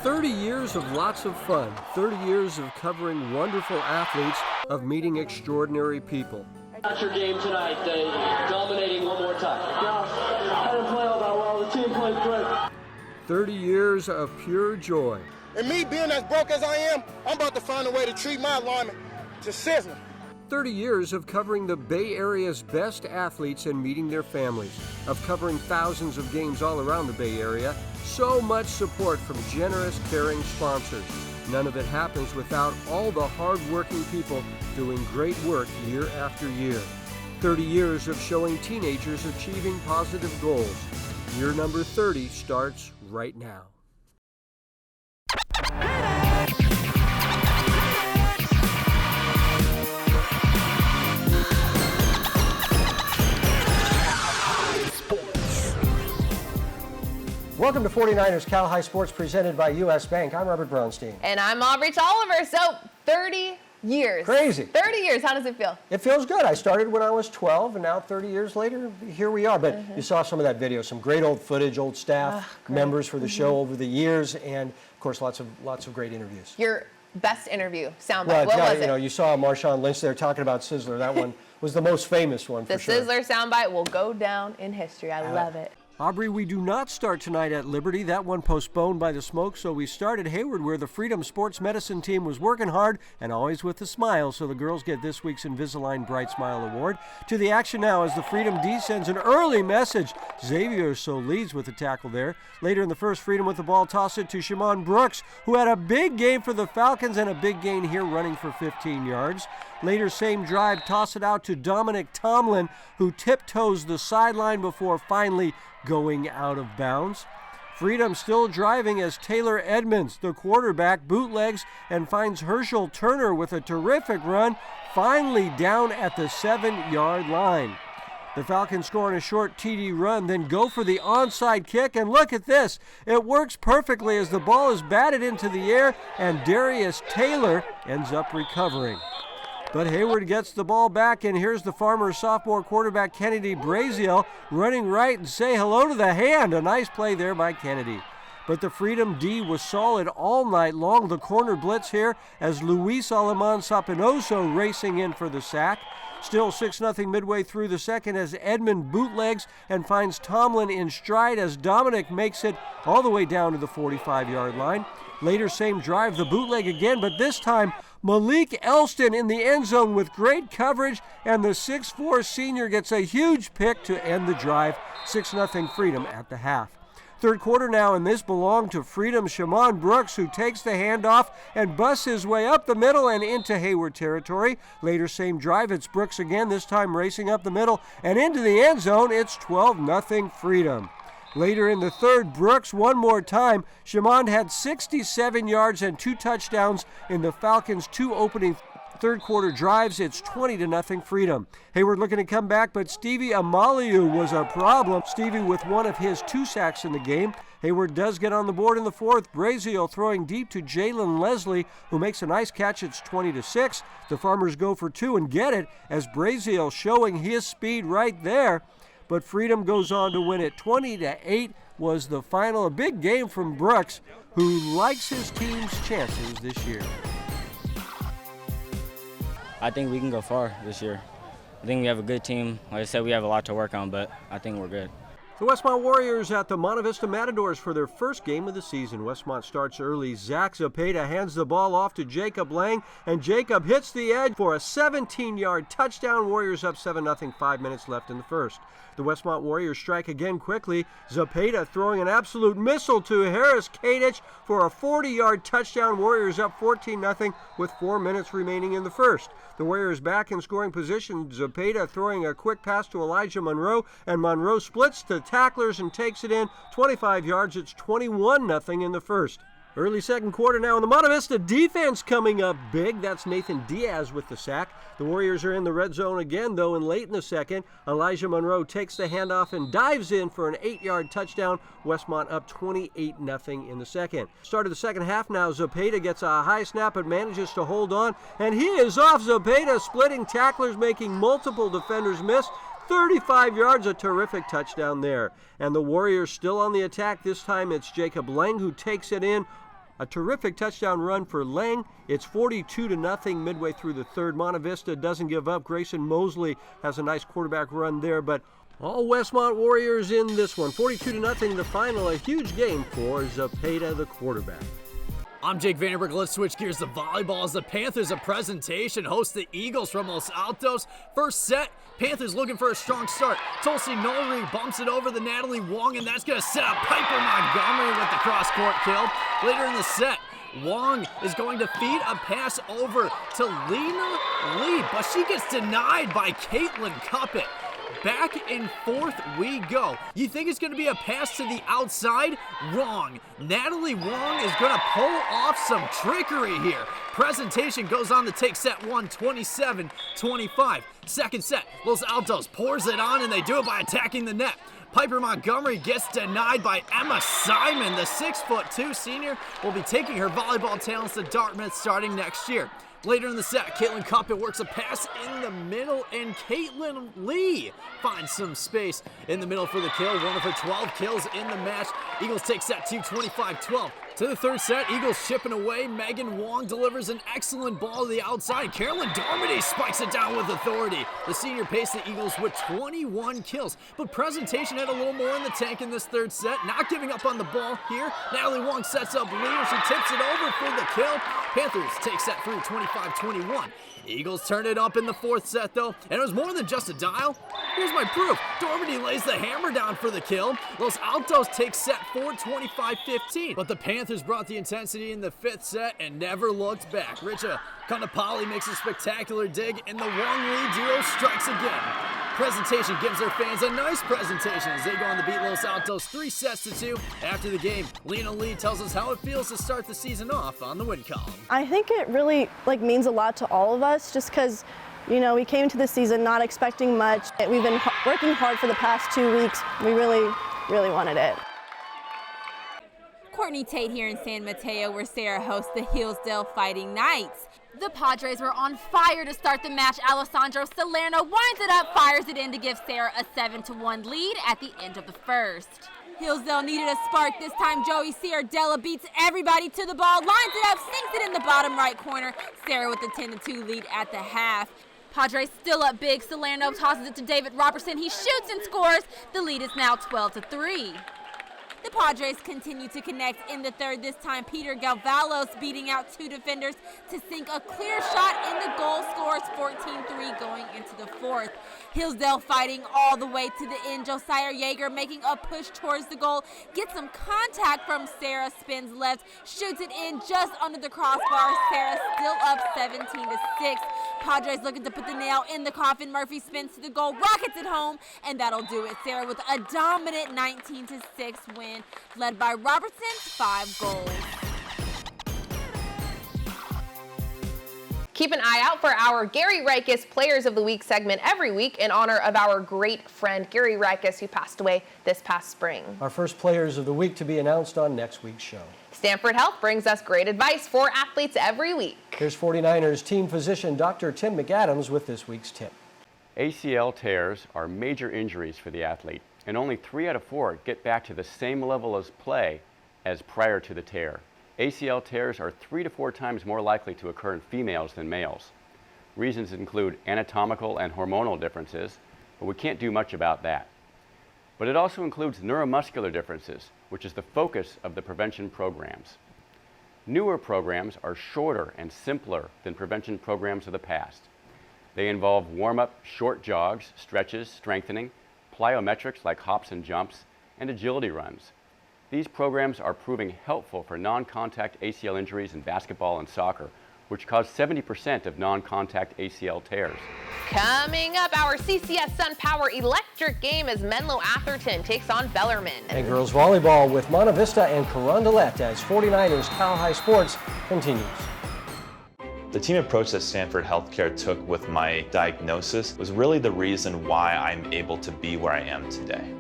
30 years of lots of fun, 30 years of covering wonderful athletes, of meeting extraordinary people. Got your game tonight, dominating one more time. Yeah, I didn't play all that well. The team played great. 30 years of pure joy. And me being as broke as I am, I'm about to find a way to treat my linemen to sizzling. 30 years of covering the Bay Area's best athletes and meeting their families, of covering thousands of games all around the Bay Area. So much support from generous, caring sponsors. None of it happens without all the hard-working people doing great work year after year. 30 years of showing teenagers achieving positive goals. Year number 30 starts right now. Welcome to 49ers Cal High Sports presented by U.S. Bank. I'm Robert Brownstein. And I'm Aubrey Tolliver. So 30 years. Crazy. 30 years. How does it feel? It feels good. I started when I was 12, and now 30 years later, here we are. But you saw some of that video, some great old footage, old staff, members for the show over the years, and of course, lots of great interviews. Your best interview soundbite. Well, what was you it? know, you saw Marshawn Lynch there talking about Sizzler. That one was the most famous one for sure. The Sizzler soundbite will go down in history. I love it. Aubrey, we do not start tonight at Liberty. That one postponed by the smoke, so we start at Hayward, where the Freedom Sports Medicine team was working hard and always with a smile, so the girls get this week's Invisalign Bright Smile Award. To the action now as the Freedom D sends an early message. Xavier So leads with the tackle there. Later in the first, Freedom with the ball, toss it to Shimon Brooks, who had a big game for the Falcons and a big gain here running for 15 yards. Later, same drive, toss it out to Dominic Tomlin, who tiptoes the sideline before finally going out of bounds. Freedom still driving as Taylor Edmonds, the quarterback, bootlegs and finds Herschel Turner with a terrific run, finally down at the 7-yard line. The Falcons score on a short TD run, then go for the onside kick, and look at this. It works perfectly as the ball is batted into the air, and Darius Taylor ends up recovering. But Hayward gets the ball back, and here's the Farmers sophomore quarterback Kennedy Braziel running right and say hello to the hand. A nice play there by Kennedy. But the Freedom D was solid all night long. The corner blitz here as Luis Aleman Sapinoso racing in for the sack. Still 6-0 midway through the second as Edmond bootlegs and finds Tomlin in stride as Dominic makes it all the way down to the 45-yard line. Later, same drive, the bootleg again, but this time Malik Elston in the end zone with great coverage, and the 6'4 senior gets a huge pick to end the drive. 6-0 Freedom at the half. Third quarter now, and this belonged to Freedom Shimon Brooks, who takes the handoff and busts his way up the middle and into Hayward territory. Later, same drive, it's Brooks again, this time racing up the middle and into the end zone. It's 12-0 Freedom. Later in the third, Brooks one more time. Shimon had 67 yards and 2 touchdowns in the Falcons' 2 opening third quarter drives. It's 20-0 Freedom. Hayward looking to come back, but Stevie Amaliu was a problem. Stevie with one of his 2 sacks in the game. Hayward does get on the board in the fourth. Braziel throwing deep to Jalen Leslie, who makes a nice catch. It's 20-6. The Farmers go for 2 and get it as Braziel showing his speed right there. But Freedom goes on to win it. 20-8 was the final. A big game from Brooks, who likes his team's chances this year. I think we can go far this year. I think we have a good team. Like I said, we have a lot to work on, but I think we're good. The Westmont Warriors at the Monte Vista Matadors for their first game of the season. Westmont starts early. Zach Zapata hands the ball off to Jacob Lang, and Jacob hits the edge for a 17-yard touchdown. Warriors up 7-0, 5 minutes left in the first. The Westmont Warriors strike again quickly. Zapata throwing an absolute missile to Harris Kadich for a 40-yard touchdown. Warriors up 14-0 with 4 minutes remaining in the first. The Warriors back in scoring position. Zapata throwing a quick pass to Elijah Monroe, and Monroe splits to tacklers and takes it in 25 yards. It's 21-0 in the first. Early second quarter now, and the Monte Vista defense coming up big. That's Nathan Diaz with the sack. The Warriors are in the red zone again, though, and late in the second, Elijah Monroe takes the handoff and dives in for an 8-yard touchdown. Westmont up 28-0 in the second. Start of the second half now, Zapata gets a high snap but manages to hold on, and he is off. Zapata splitting tacklers, making multiple defenders miss. 35 yards, a terrific touchdown there. And the Warriors still on the attack. This time it's Jacob Lang who takes it in A terrific touchdown run for Lang. It's 42-0 midway through the third. Monte Vista doesn't give up. Grayson Mosley has a nice quarterback run there, but all Westmont Warriors in this one. 42-0 the final. A huge game for Zepeda, the quarterback. I'm Jake Vanderberg. Let's switch gears to volleyball as the Panthers, a presentation, host the Eagles from Los Altos. First set, Panthers looking for a strong start. Tulsi Nolri bumps it over to Natalie Wong, and that's going to set up Piper Montgomery with the cross-court kill. Later in the set, Wong is going to feed a pass over to Lena Lee, but she gets denied by Caitlin Cuppett. Back and forth we go. You think it's going to be a pass to the outside? Wrong. Natalie Wong is going to pull off some trickery here. Presentation goes on to take set one, 27-25. Second set, Los Altos pours it on, and they do it by attacking the net. Piper Montgomery gets denied by Emma Simon. The 6'2" senior will be taking her volleyball talents to Dartmouth starting next year. Later in the set, Caitlin Cuppett works a pass in the middle, and Caitlin Lee finds some space in the middle for the kill. One of her 12 kills in the match. Eagles take set two, 25-12. To the third set, Eagles chipping away. Megan Wong delivers an excellent ball to the outside. Carolyn Darmody spikes it down with authority. The senior paced the Eagles with 21 kills, but presentation had a little more in the tank in this third set. Not giving up on the ball here. Natalie Wong sets up lead. She tips it over for the kill. Panthers take set three, 25-21. Eagles turn it up in the fourth set, though, and it was more than just a dial. Here's my proof. Darmody lays the hammer down for the kill. Los Altos take set four, 25-15. But the Panthers brought the intensity in the fifth set and never looked back. Richa Konapali makes a spectacular dig, and the Wong-Lee duo strikes again. Presentation gives their fans a nice presentation as they go on to beat Los Altos 3-2. After the game, Lena Lee tells us how it feels to start the season off on the win column. I think it really means a lot to all of us, just because we came into the season not expecting much. We've been working hard for the past 2 weeks. We really wanted it. Courtney Tate here in San Mateo, where Sarah hosts the Hillsdale Fighting Knights. The Padres were on fire to start the match. Alessandro Salerno winds it up, fires it in to give Sarah a 7-1 lead at the end of the first. Hillsdale needed a spark this time. Joey Ciardella beats everybody to the ball, lines it up, sinks it in the bottom right corner. Sarah with the 10-2 lead at the half. Padres still up big. Salerno tosses it to David Robertson. He shoots and scores. The lead is now 12-3. The Padres continue to connect in the third. This time, Peter Galvalos beating out two defenders to sink a clear shot in the goal. Scores 14-3 going into the fourth. Hillsdale fighting all the way to the end. Josiah Yeager making a push towards the goal. Gets some contact from Sarah, spins left, shoots it in just under the crossbar. Sarah still up 17-6. Padres looking to put the nail in the coffin. Murphy spins to the goal, rockets it home, and that'll do it. Sarah with a dominant 19-6 win, led by Robertson's 5 goals. Keep an eye out for our Gary Reikus Players of the Week segment every week in honor of our great friend Gary Reikus, who passed away this past spring. Our first Players of the Week to be announced on next week's show. Stanford Health brings us great advice for athletes every week. Here's 49ers team physician Dr. Tim McAdams with this week's tip. ACL tears are major injuries for the athlete, and only 3 out of 4 get back to the same level of play as prior to the tear. ACL tears are 3 to 4 times more likely to occur in females than males. Reasons include anatomical and hormonal differences, but we can't do much about that. But it also includes neuromuscular differences, which is the focus of the prevention programs. Newer programs are shorter and simpler than prevention programs of the past. They involve warm-up, short jogs, stretches, strengthening, plyometrics like hops and jumps, and agility runs. These programs are proving helpful for non-contact ACL injuries in basketball and soccer, which cause 70% of non-contact ACL tears. Coming up, our CCS Sun Power electric game as Menlo Atherton takes on Bellarmine. And girls volleyball with Monte Vista and Carondelet as 49ers Cal High Sports continues. The team approach that Stanford Healthcare took with my diagnosis was really the reason why I'm able to be where I am today.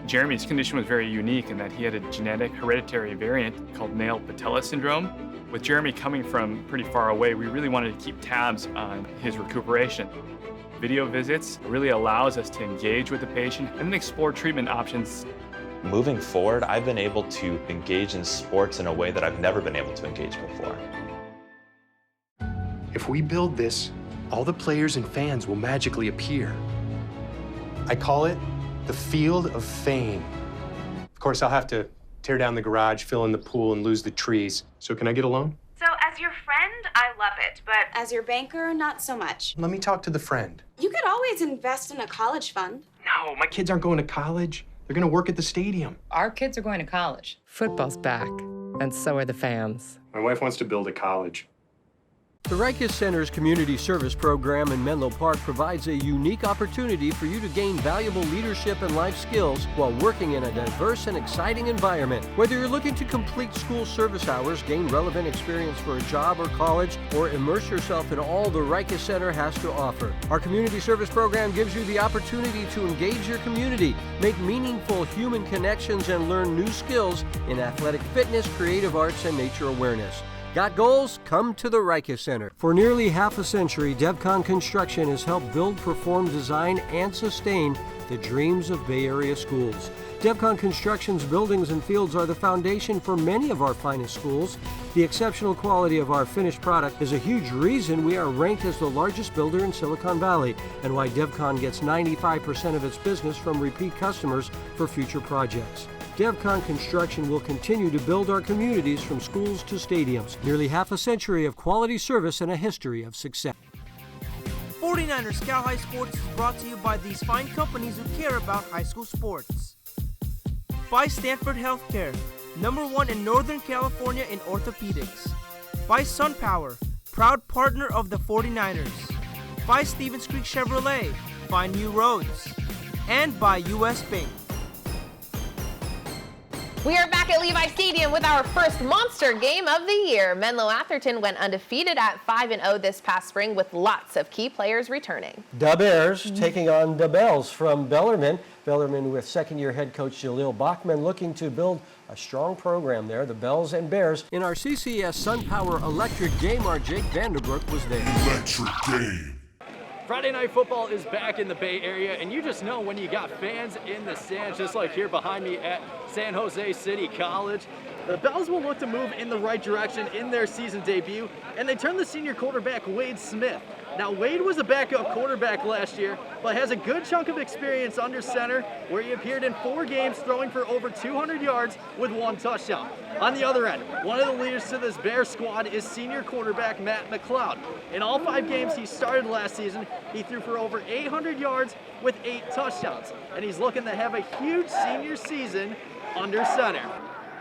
Jeremy's condition was very unique in that he had a genetic hereditary variant called Nail-Patella syndrome. With Jeremy coming from pretty far away, we really wanted to keep tabs on his recuperation. Video visits really allows us to engage with the patient and then explore treatment options. Moving forward, I've been able to engage in sports in a way that I've never been able to engage before. If we build this, all the players and fans will magically appear. I call it the Field of Fame. Of course, I'll have to tear down the garage, fill in the pool, and lose the trees. So can I get a loan? So as your friend, I love it, but as your banker, not so much. Let me talk to the friend. You could always invest in a college fund. No, my kids aren't going to college. They're going to work at the stadium. Our kids are going to college. Football's back, and so are the fans. My wife wants to build a college. The Rikers Center's community service program in Menlo Park provides a unique opportunity for you to gain valuable leadership and life skills while working in a diverse and exciting environment. Whether you're looking to complete school service hours, gain relevant experience for a job or college, or immerse yourself in all the Rikers Center has to offer, our community service program gives you the opportunity to engage your community, make meaningful human connections, and learn new skills in athletic fitness, creative arts, and nature awareness. Got goals? Come to the Rikers Center. For nearly half a century, DevCon Construction has helped build, perform, design, and sustain the dreams of Bay Area schools. DevCon Construction's buildings and fields are the foundation for many of our finest schools. The exceptional quality of our finished product is a huge reason we are ranked as the largest builder in Silicon Valley, and why DevCon gets 95% of its business from repeat customers for future projects. DevCon Construction will continue to build our communities from schools to stadiums. Nearly half a century of quality service and a history of success. 49ers Cal High Sports is brought to you by these fine companies who care about high school sports. By Stanford Healthcare, #1 in Northern California in orthopedics. By SunPower, proud partner of the 49ers. By Stevens Creek Chevrolet, find new roads. And by US Bank. We are back at Levi Stadium with our first monster game of the year. Menlo Atherton went undefeated at 5-0 this past spring with lots of key players returning. The Bears taking on the Bells from Bellarmine. Bellarmine with second-year head coach Jaleel Bachman looking to build a strong program there. The Bells and Bears. In our CCS SunPower Electric game, our Jake Vanderbrook was there. Electric game. Friday Night Football is back in the Bay Area, and you just know when you got fans in the stands, just like here behind me at San Jose City College. The Bells will look to move in the right direction in their season debut, and they turn the senior quarterback Wade Smith. Now, Wade was a backup quarterback last year, but has a good chunk of experience under center, where he appeared in 4 games, throwing for over 200 yards with 1 touchdown. On the other end, one of the leaders to this Bears squad is senior quarterback Matt McLeod. In all 5 games he started last season, he threw for over 800 yards with 8 touchdowns, and he's looking to have a huge senior season under center.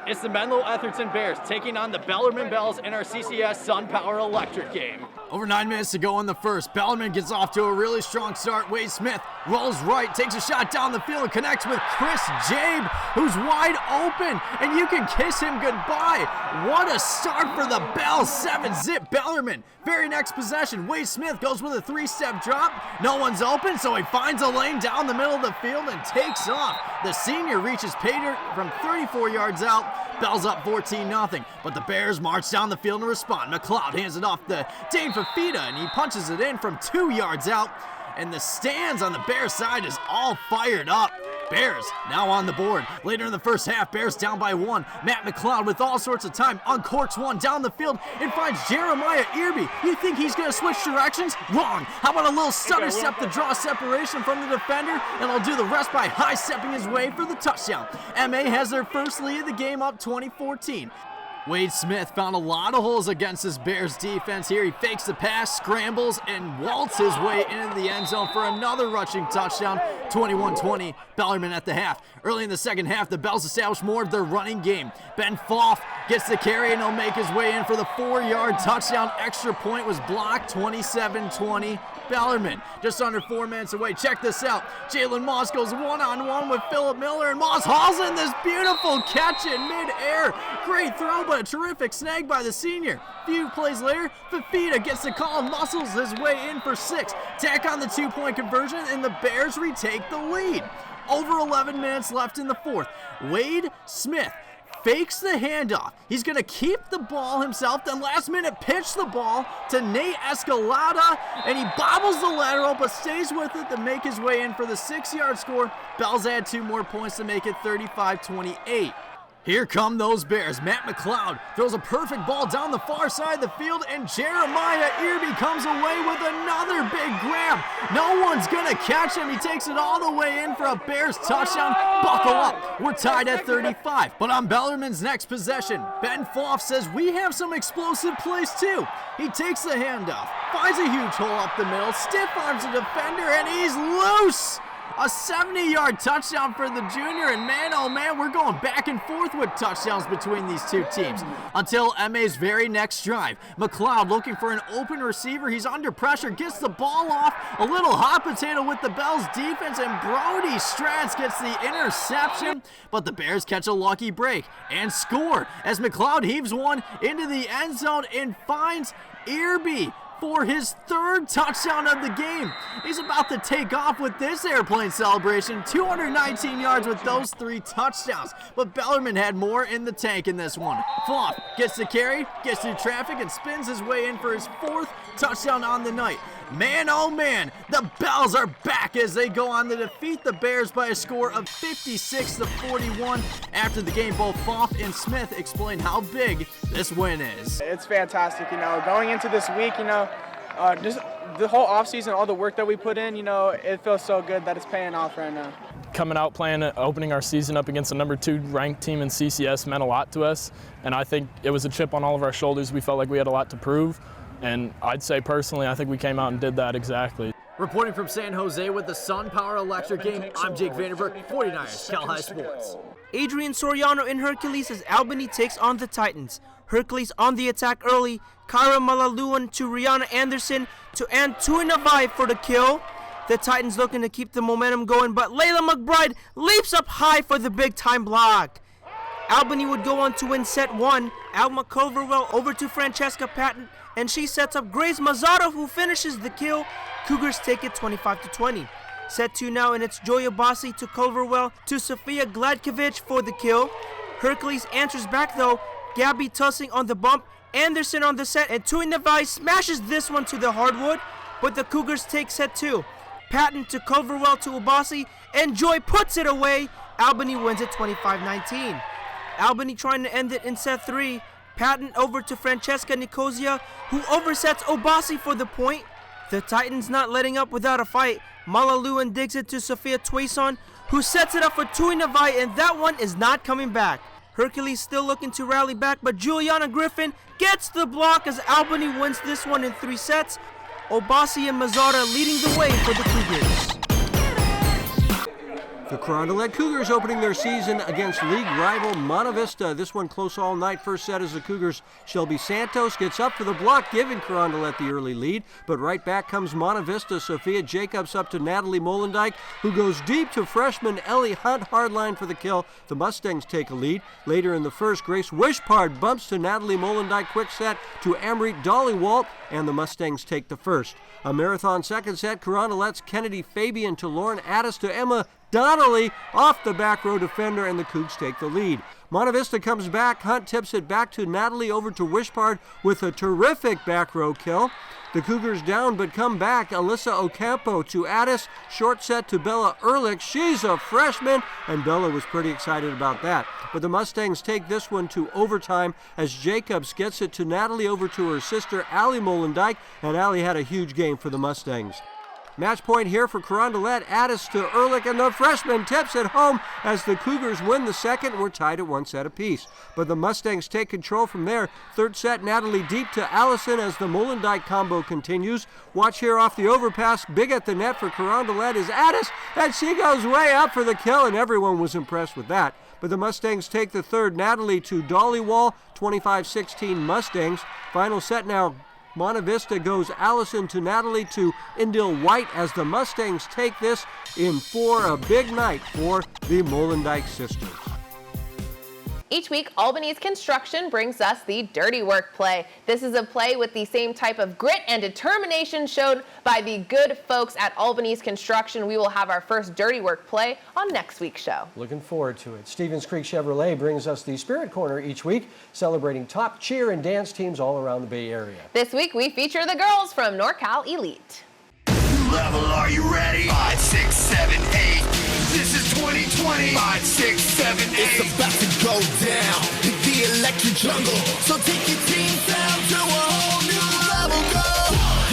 It's the Menlo Atherton Bears taking on the Bellarmine Bells in our CCS SunPower Electric game. Over 9 minutes to go in the first. Bellarmine gets off to a really strong start. Wade Smith rolls right, takes a shot down the field and connects with Chris Jabe, who's wide open, and you can kiss him goodbye. What a start for the Bells. 7-zip Bellarmine. Very next possession, Wade Smith goes with a 3-step drop. No one's open, so he finds a lane down the middle of the field and takes off. The senior reaches pay dirt from 34 yards out. Bells up 14-0, but the Bears march down the field and respond. McLeod hands it off to Dane Fafita, and he punches it in from 2 yards out. And the stands on the Bears side is all fired up. Bears now on the board. Later in the first half, Bears down by 1. Matt McLeod with all sorts of time uncorks one down the field and finds Jeremiah Irby. You think he's going to switch directions? Wrong. How about a little stutter step to draw separation from the defender, and he'll do the rest by high-stepping his way for the touchdown. MA has their first lead of the game, up 20-14. Wade Smith found a lot of holes against this Bears defense here. He fakes the pass, scrambles, and waltzes his way into the end zone for another rushing touchdown. 21-20, Bellarmine at the half. Early in the second half, the Bells establish more of their running game. Ben Foff gets the carry, and he'll make his way in for the 4-yard touchdown. Extra point was blocked. 27-20, Bellarmine. Just under 4 minutes away. Check this out. Jalen Moss goes one-on-one with Philip Miller, and Moss hauls in this beautiful catch in midair. Great throw, but a terrific snag by the senior. Few plays later, Fafita gets the call and muscles his way in for 6. Tack on the 2-point conversion, and the Bears retake the lead. Over 11 minutes left in the fourth. Wade Smith fakes the handoff. He's going to keep the ball himself, then last minute pitch the ball to Nate Escalada, and he bobbles the lateral but stays with it to make his way in for the 6-yard score. Bells add 2 more points to make it 35-28. Here come those Bears. Matt McLeod throws a perfect ball down the far side of the field, and Jeremiah Irby comes away with another big grab. No one's going to catch him. He takes it all the way in for a Bears touchdown. Buckle up. We're tied at 35. But on Bellarmine's next possession, Ben Foff says we have some explosive plays too. He takes the handoff, finds a huge hole up the middle, stiff arms the defender, and he's loose. A 70-yard touchdown for the junior, and man, oh man, we're going back and forth with touchdowns between these two teams until MA's very next drive. McLeod looking for an open receiver. He's under pressure, gets the ball off. A little hot potato with the Bells defense, and Brody Stratz gets the interception, but the Bears catch a lucky break and score as McLeod heaves one into the end zone and finds Irby for his 3rd touchdown of the game. He's about to take off with this airplane celebration. 219 yards with those 3 touchdowns. But Bellarmine had more in the tank in this one. Floff gets the carry, gets through traffic, and spins his way in for his 4th touchdown on the night. Man, oh man, the Bells are back as they go on to defeat the Bears by a score of 56-41. After the game, both Foff and Smith explained how big this win is. It's fantastic, going into this week, just the whole offseason, all the work that we put in, it feels so good that it's paying off right now. Coming out playing, opening our season up against the number 2 ranked team in CCS meant a lot to us, and I think it was a chip on all of our shoulders. We felt like we had a lot to prove. And I'd say personally, I think we came out and did that exactly. Reporting from San Jose with the SunPower Electric game, I'm Jake Vandenberg, 49ers Cal High Sports. Adrian Soriano in Hercules as Albany takes on the Titans. Hercules on the attack early. Kyra Malaluan to Rihanna Anderson to Antuinavai for the kill. The Titans looking to keep the momentum going, but Layla McBride leaps up high for the big time block. Albany would go on to win set 1. Alma Culverwell over to Francesca Patton, and she sets up Grace Mazzato, who finishes the kill. Cougars take it 25-20. Set 2 now, and it's Joya Bossi to Culverwell to Sofia Gladkovic for the kill. Hercules answers back though. Gabby Tussing on the bump, Anderson on the set, and Tuinavai smashes this one to the hardwood, but the Cougars take set 2. Patton to Culverwell to Obasi, and Joy puts it away. Albany wins it 25-19. Albany trying to end it in set 3. Patton over to Francesca Nicosia, who oversets Obasi for the point. The Titans not letting up without a fight. Malaluan digs it to Sophia Tuason, who sets it up for Tuinavai, and that one is not coming back. Hercules still looking to rally back, but Juliana Griffin gets the block as Albany wins this one in 3 sets. Obasi and Mazzara leading the way for the Cougars. The Carondelet Cougars opening their season against league rival Monte Vista. This one close all night. First set as the Cougars. Shelby Santos gets up for the block, giving Carondelet the early lead. But right back comes Monte Vista. Sophia Jacobs up to Natalie Molendijk, who goes deep to freshman Ellie Hunt. Hardline for the kill. The Mustangs take a lead. Later in the first, Grace Wishpard bumps to Natalie Molendijk. Quick set to Amrit Dollywalt, and the Mustangs take the first. A marathon second set. Carondelet's Kennedy Fabian to Lauren Addis to Emma Donnelly off the back row defender, and the Cougs take the lead. Monte Vista comes back. Hunt tips it back to Natalie over to Wishpard with a terrific back row kill. The Cougars down but come back. Alyssa Ocampo to Addis. Short set to Bella Ehrlich. She's a freshman, and Bella was pretty excited about that. But the Mustangs take this one to overtime as Jacobs gets it to Natalie over to her sister Allie Molendijk, and Allie had a huge game for the Mustangs. Match point here for Carondelet. Addis to Ehrlich, and the freshman tips it home as the Cougars win the second. We're tied at 1 set apiece. But the Mustangs take control from there. Third set, Natalie deep to Allison as the Molendijk combo continues. Watch here off the overpass. Big at the net for Carondelet is Addis, and she goes way up for the kill, and everyone was impressed with that. But the Mustangs take the third. Natalie to Dollywall, 25-16 Mustangs. Final set now. Monte Vista goes Allison to Natalie to Indil White as the Mustangs take this in 4. A big night for the Molendijk sisters. Each week, Albany's Construction brings us the Dirty Work play. This is a play with the same type of grit and determination shown by the good folks at Albany's Construction. We will have our first Dirty Work play on next week's show. Looking forward to it. Stevens Creek Chevrolet brings us the Spirit Corner each week, celebrating top cheer and dance teams all around the Bay Area. This week, we feature the girls from NorCal Elite. Level, are you ready? 5, 6, 7, 8. This is 2020. 5, 6, 7, 8. It's about to go down in the electric jungle. So take your team down to a whole new level. Go.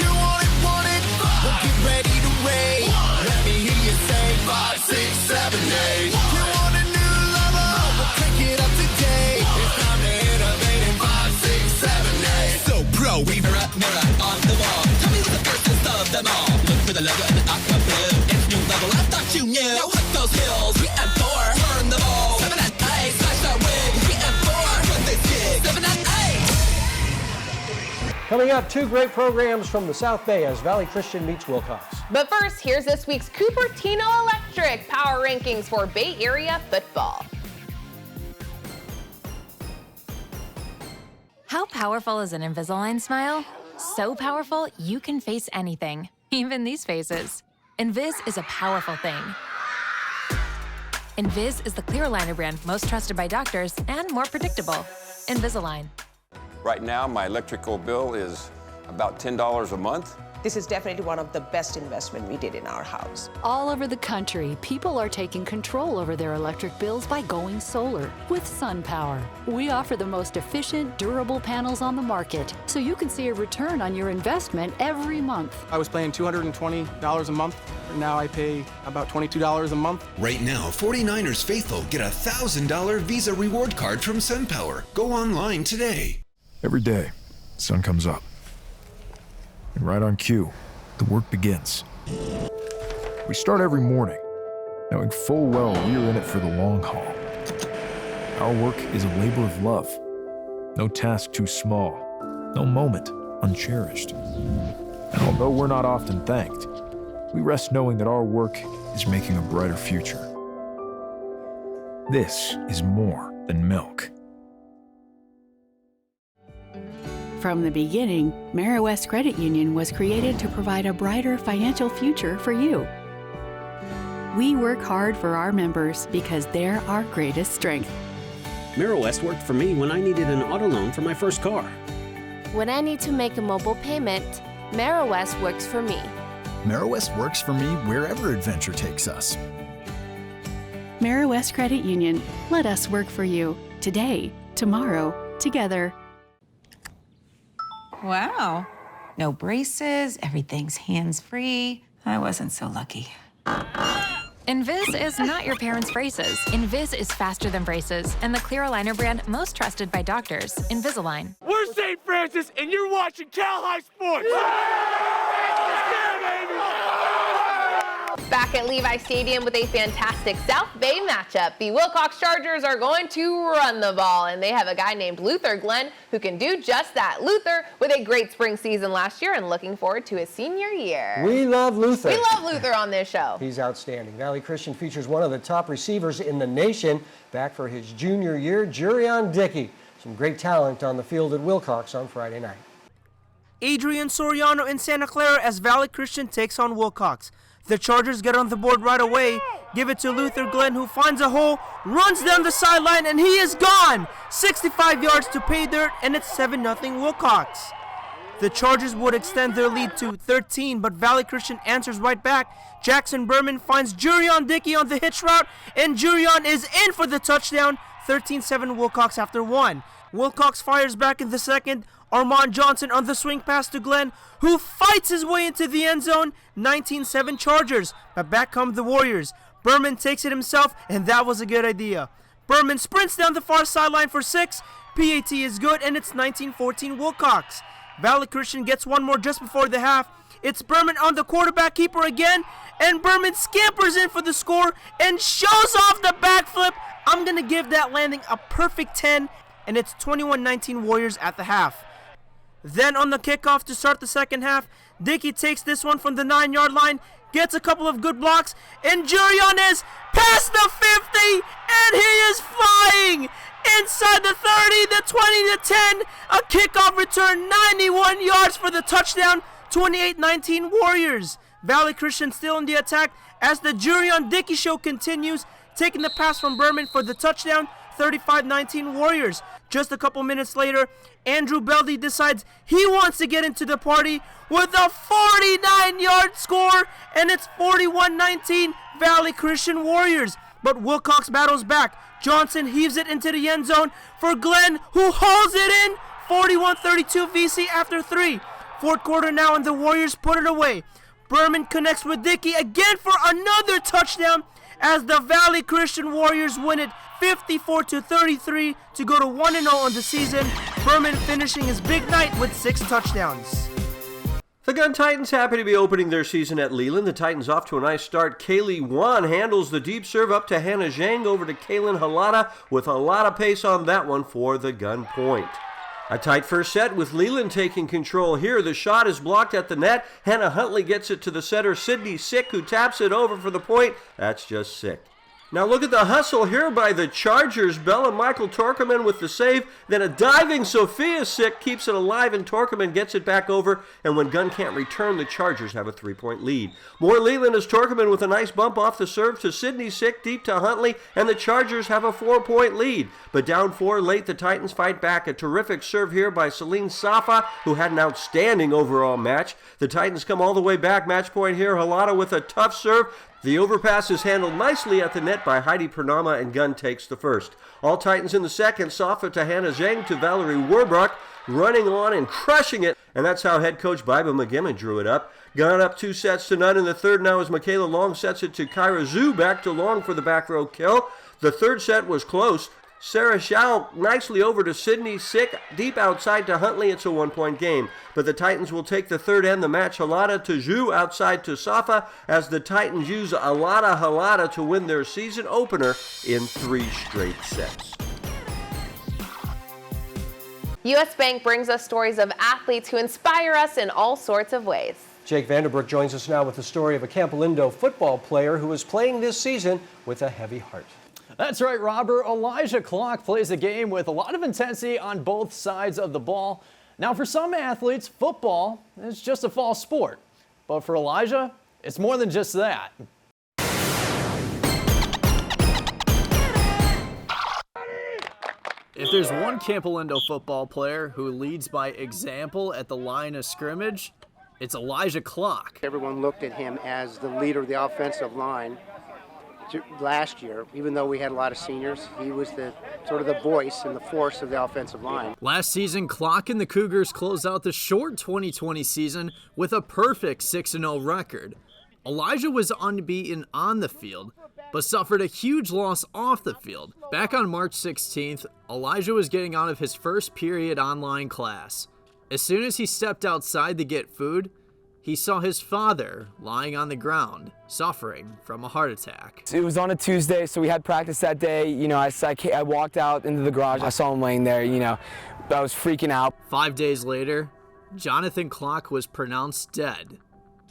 You want it. Well, get ready to rage. Let me hear you say 5, 6, 7, 8. You want a new level? Well, crank it up today. It's time to innovate in 5, 6, 7, 8. So pro, we mirror on the wall. Tell me who's the first of them all. For the logo and the aqua blue. It's new level, I thought you knew. Now hit those hills, we and 4. Turn the ball, 7 and 8. Smash that wig, we and 4. Run this gig, 7 and 8. Coming up, 2 great programs from the South Bay as Valley Christian meets Wilcox. But first, here's this week's Cupertino Electric Power Rankings for Bay Area football. How powerful is an Invisalign smile? So powerful, you can face anything, even these faces. Invis is a powerful thing. Invis is the clear aligner brand most trusted by doctors and more predictable. Invisalign. Right now, my electrical bill is about $10 a month. This is definitely one of the best investments we did in our house. All over the country, people are taking control over their electric bills by going solar with SunPower. We offer the most efficient, durable panels on the market, so you can see a return on your investment every month. I was paying $220 a month. Now I pay about $22 a month. Right now, 49ers faithful get a $1,000 Visa reward card from SunPower. Go online today. Every day, the sun comes up. And right on cue, the work begins. We start every morning, knowing full well we are in it for the long haul. Our work is a labor of love. No task too small, no moment uncherished. And although we're not often thanked, we rest knowing that our work is making a brighter future. This is more than milk. From the beginning, Meriwest Credit Union was created to provide a brighter financial future for you. We work hard for our members because they're our greatest strength. Meriwest worked for me when I needed an auto loan for my first car. When I need to make a mobile payment, Meriwest works for me. Meriwest works for me wherever adventure takes us. Meriwest Credit Union. Let us work for you. Today, tomorrow, together. Wow. No braces, everything's hands-free. I wasn't so lucky. Invis is not your parents' braces. Invis is faster than braces and the clear aligner brand most trusted by doctors, Invisalign. We're St. Francis, and you're watching Cal High Sports. Back at Levi Stadium with a fantastic South Bay matchup. The Wilcox Chargers are going to run the ball, and they have a guy named Luther Glenn who can do just that. Luther with a great spring season last year and looking forward to his senior year. We love Luther. We love Luther on this show. He's outstanding. Valley Christian features one of the top receivers in the nation. Back for his junior year, Jurion Dickey. Some great talent on the field at Wilcox on Friday night. Adrian Soriano in Santa Clara as Valley Christian takes on Wilcox. The Chargers get on the board right away, give it to Luther Glenn, who finds a hole, runs down the sideline, and he is gone! 65 yards to pay dirt, and it's 7-0 Wilcox. The Chargers would extend their lead to 13, but Valley Christian answers right back. Jackson Berman finds Jurion Dickey on the hitch route, and Jurion is in for the touchdown. 13-7 Wilcox after 1. Wilcox fires back in the second. Armand Johnson on the swing pass to Glenn, who fights his way into the end zone. 19-7 Chargers, but back come the Warriors. Berman takes it himself, and that was a good idea. Berman sprints down the far sideline for 6. PAT is good, and it's 19-14 Wilcox. Valley Christian gets one more just before the half. It's Berman on the quarterback keeper again, and Berman scampers in for the score and shows off the backflip. I'm going to give that landing a perfect 10, and it's 21-19 Warriors at the half. Then on the kickoff to start the second half, Dickey takes this one from the 9-yard line, gets a couple of good blocks, and Jurion is past the 50, and he is flying inside the 30, the 20, the 10, a kickoff return, 91 yards for the touchdown, 28-19 Warriors. Valley Christian still in the attack as the Jurion Dickey show continues, taking the pass from Berman for the touchdown, 35-19 Warriors. Just a couple minutes later, Andrew Beldy decides he wants to get into the party with a 49-yard score, and it's 41-19 Valley Christian Warriors. But Wilcox battles back. Johnson heaves it into the end zone for Glenn, who hauls it in. 41-32 VC after 3. Fourth quarter now, and the Warriors put it away. Berman connects with Dickey again for another touchdown as the Valley Christian Warriors win it 54-33 to go to 1-0 on the season. Berman finishing his big night with 6 touchdowns. The Gun Titans happy to be opening their season at Leland. The Titans off to a nice start. Kaylee Wan handles the deep serve up to Hannah Zhang over to Kaylin Halata with a lot of pace on that one for the gun point. A tight first set with Leland taking control here. The shot is blocked at the net. Hannah Huntley gets it to the setter, Sydney Sick, who taps it over for the point. That's just sick. Now look at the hustle here by the Chargers. Bella Michael Torkerman with the save. Then a diving Sophia Sick keeps it alive, and Torkerman gets it back over. And when Gunn can't return, the Chargers have a 3-point lead. More Leland as Torkerman with a nice bump off the serve to Sydney Sick, deep to Huntley, and the Chargers have a 4-point lead. But down 4 late, the Titans fight back. A terrific serve here by Celine Safa, who had an outstanding overall match. The Titans come all the way back. Match point here. Halata with a tough serve. The overpass is handled nicely at the net by Heidi Pranama, and Gunn takes the first. All Titans in the second. Safa to Hannah Zhang to Valerie Warbuck, running on and crushing it. And that's how head coach Biba McGimmon drew it up. Gunn up 2 sets to none in the third now as Michaela Long sets it to Kyra Zhu, back to Long for the back row kill. The third set was close. Sarah Schau nicely over to Sydney Sick, deep outside to Huntley. It's a 1-point game. But the Titans will take the third and the match. Halata to Zhu, outside to Safa, as the Titans use Alada Halata to win their season opener in 3 straight sets. U.S. Bank brings us stories of athletes who inspire us in all sorts of ways. Jake Vanderbrook joins us now with the story of a Camp Lindo football player who is playing this season with a heavy heart. That's right, Robert. Elijah Clark plays a game with a lot of intensity on both sides of the ball. Now, for some athletes, football is just a fall sport. But for Elijah, it's more than just that. If there's one Camp Lindo football player who leads by example at the line of scrimmage, it's Elijah Clark. Everyone looked at him as the leader of the offensive line. Last year, even though we had a lot of seniors, he was the sort of the voice and the force of the offensive line. Last season, Clark and the Cougars closed out the short 2020 season with a perfect 6-0 record. Elijah was unbeaten on the field, but suffered a huge loss off the field. Back on March 16th, Elijah was getting out of his first period online class. As soon as he stepped outside to get food, he saw his father lying on the ground, suffering from a heart attack. It was on a Tuesday, so we had practice that day. You know, I walked out into the garage. I saw him laying there, you know. I was freaking out. 5 days later, Jonathan Clark was pronounced dead.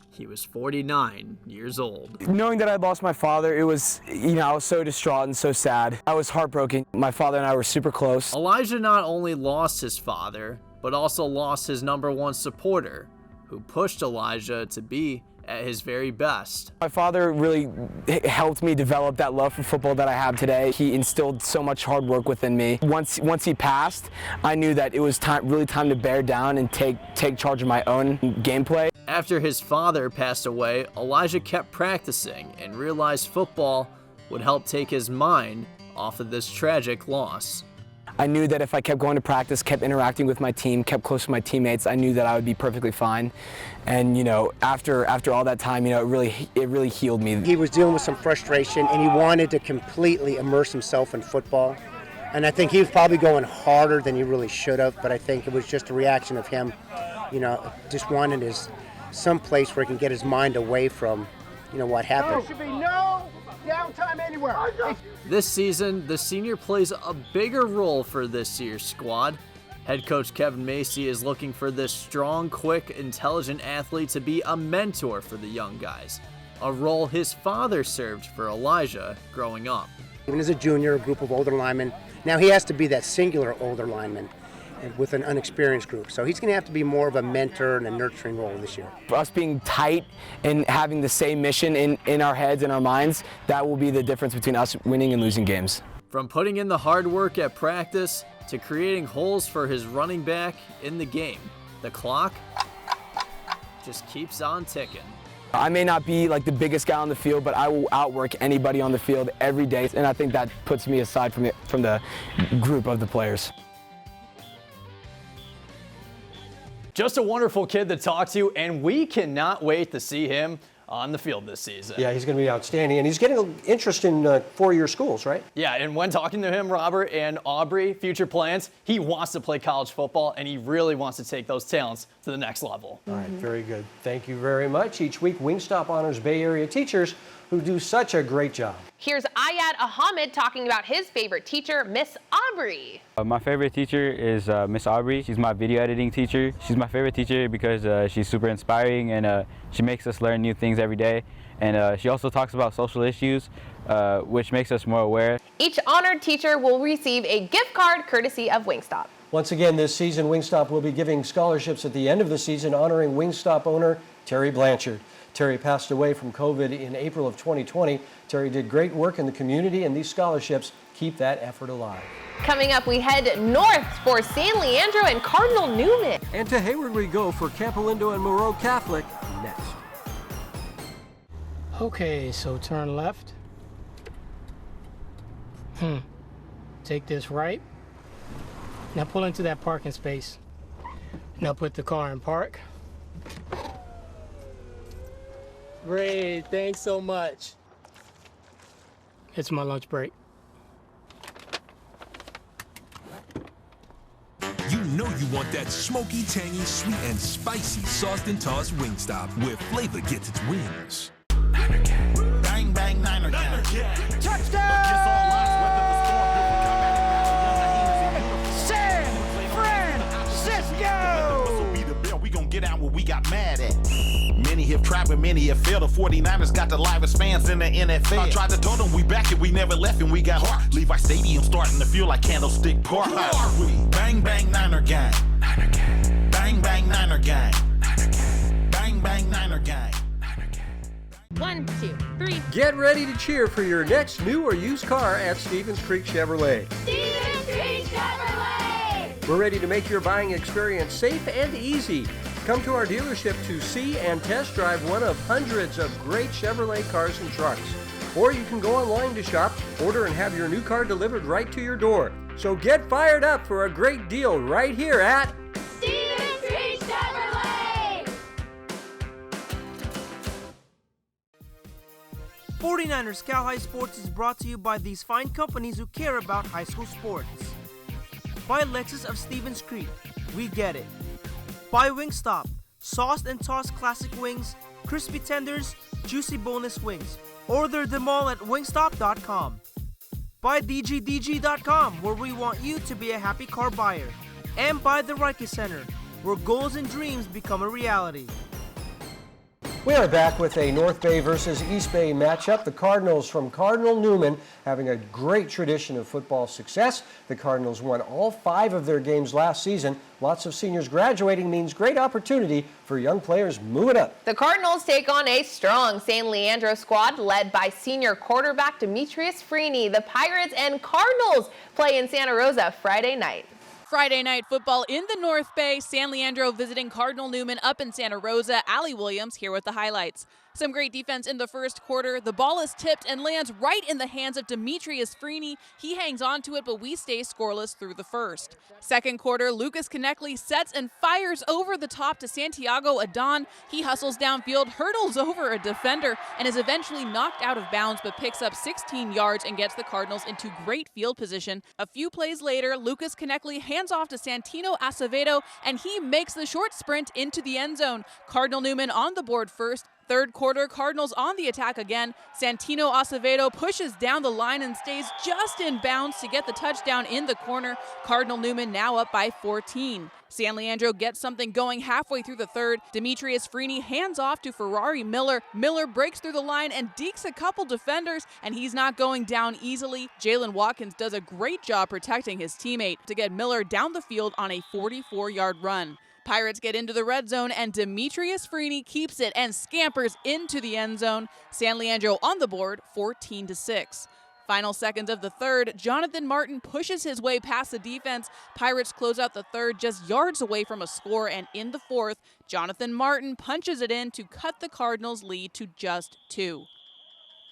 He was 49 years old. Knowing that I'd lost my father, it was, you know, I was so distraught and so sad. I was heartbroken. My father and I were super close. Elijah not only lost his father, but also lost his #1 supporter, who pushed Elijah to be at his very best. My father really helped me develop that love for football that I have today. He instilled so much hard work within me. Once he passed, I knew that it was really time to bear down and take charge of my own gameplay. After his father passed away, Elijah kept practicing and realized football would help take his mind off of this tragic loss. I knew that if I kept going to practice, kept interacting with my team, kept close to my teammates, I knew that I would be perfectly fine. And you know, after all that time, you know, it really healed me. He was dealing with some frustration, and he wanted to completely immerse himself in football. And I think he was probably going harder than he really should have, but I think it was just a reaction of him, you know, just wanting some place where he can get his mind away from, you know, what happened. There should be no downtime anywhere. This season, the senior plays a bigger role for this year's squad. Head coach Kevin Macy is looking for this strong, quick, intelligent athlete to be a mentor for the young guys. a role his father served for Elijah growing up. Even as a junior, a group of older linemen, now he has to be that singular older lineman with an unexperienced group. So he's going to have to be more of a mentor and a nurturing role this year. For us being tight and having the same mission in our heads and our minds, that will be the difference between us winning and losing games. From putting in the hard work at practice to creating holes for his running back in the game, the clock just keeps on ticking. I may not be like the biggest guy on the field, but I will outwork anybody on the field every day, and I think that puts me aside from the group of the players. Just a wonderful kid to talk to, and we cannot wait to see him on the field this season. Yeah, he's going to be outstanding, and he's getting an interest in four-year schools, right? Yeah, and when talking to him, Robert and Aubrey, future plans, he wants to play college football, and he really wants to take those talents to the next level. All right, very good. Thank you very much. Each week, Wingstop honors Bay Area teachers who do such a great job. Here's Ayad Ahmed talking about his favorite teacher, Miss Aubrey. My favorite teacher is Miss Aubrey. She's my video editing teacher. She's my favorite teacher because she's super inspiring and she makes us learn new things every day. And she also talks about social issues, which makes us more aware. Each honored teacher will receive a gift card courtesy of Wingstop. Once again, this season, Wingstop will be giving scholarships at the end of the season, honoring Wingstop owner Terry Blanchard. Terry passed away from COVID in April of 2020. Terry did great work in the community, and these scholarships keep that effort alive. Coming up, we head north for San Leandro and Cardinal Newman. And to Hayward we go for Campolindo and Moreau Catholic next. Okay, so turn left. Take this right. Now pull into that parking space. Now put the car in park. Great, thanks so much. It's my lunch break. You know you want that smoky, tangy, sweet, and spicy sauced and tossed Wingstop, where flavor gets its wings. Niner Gang. Bang, bang, Niner Gang. Touchdown! San Francisco! We gon' get out what we got mad at. Many have tried, but many have failed. The 49ers got the livest fans in the NFL. I tried to tell them we back and we never left and we got heart. Levi Stadium starting to feel like Candlestick Park. Who are we? Bang, bang, Niner Gang. Niner Gang. Bang, bang, Niner Gang. Niner Gang. Bang, bang, Niner Gang. 1, 2, 3. Get ready to cheer for your next new or used car at Stevens Creek Chevrolet. Stevens Creek Chevrolet! We're ready to make your buying experience safe and easy. Come to our dealership to see and test drive one of hundreds of great Chevrolet cars and trucks. Or you can go online to shop, order, and have your new car delivered right to your door. So get fired up for a great deal right here at Stevens Creek Chevrolet! 49ers Cal High Sports is brought to you by these fine companies who care about high school sports. By Lexus of Stevens Creek, we get it. By Wingstop, sauced and tossed classic wings, crispy tenders, juicy boneless wings. Order them all at wingstop.com. By DGDG.com, where we want you to be a happy car buyer. And by the Reiki Center, where goals and dreams become a reality. We are back with a North Bay versus East Bay matchup. The Cardinals from Cardinal Newman having a great tradition of football success. The Cardinals won all 5 of their games last season. Lots of seniors graduating means great opportunity for young players moving up. The Cardinals take on a strong San Leandro squad led by senior quarterback Demetrius Freeney. The Pirates and Cardinals play in Santa Rosa Friday night. Friday night football in the North Bay. San Leandro visiting Cardinal Newman up in Santa Rosa. Allie Williams here with the highlights. Some great defense in the first quarter. The ball is tipped and lands right in the hands of Demetrius Freeney. He hangs on to it, but we stay scoreless through the first. Second quarter, Lucas Konechny sets and fires over the top to Santiago Adon. He hustles downfield, hurdles over a defender, and is eventually knocked out of bounds, but picks up 16 yards and gets the Cardinals into great field position. A few plays later, Lucas Konechny hands off to Santino Acevedo, and he makes the short sprint into the end zone. Cardinal Newman on the board first. third quarter, Cardinals on the attack again. Santino Acevedo pushes down the line and stays just in bounds to get the touchdown in the corner. Cardinal Newman now up by 14. San Leandro gets something going halfway through the third. Demetrius Freeney hands off to Ferrari Miller. Miller breaks through the line and dekes a couple defenders, and he's not going down easily. Jalen Watkins does a great job protecting his teammate to get Miller down the field on a 44-yard run. Pirates get into the red zone, and Demetrius Freeney keeps it and scampers into the end zone. San Leandro on the board, 14-6. Final seconds of the third, Jonathan Martin pushes his way past the defense. Pirates close out the third just yards away from a score, and in the fourth, Jonathan Martin punches it in to cut the Cardinals' lead to just 2.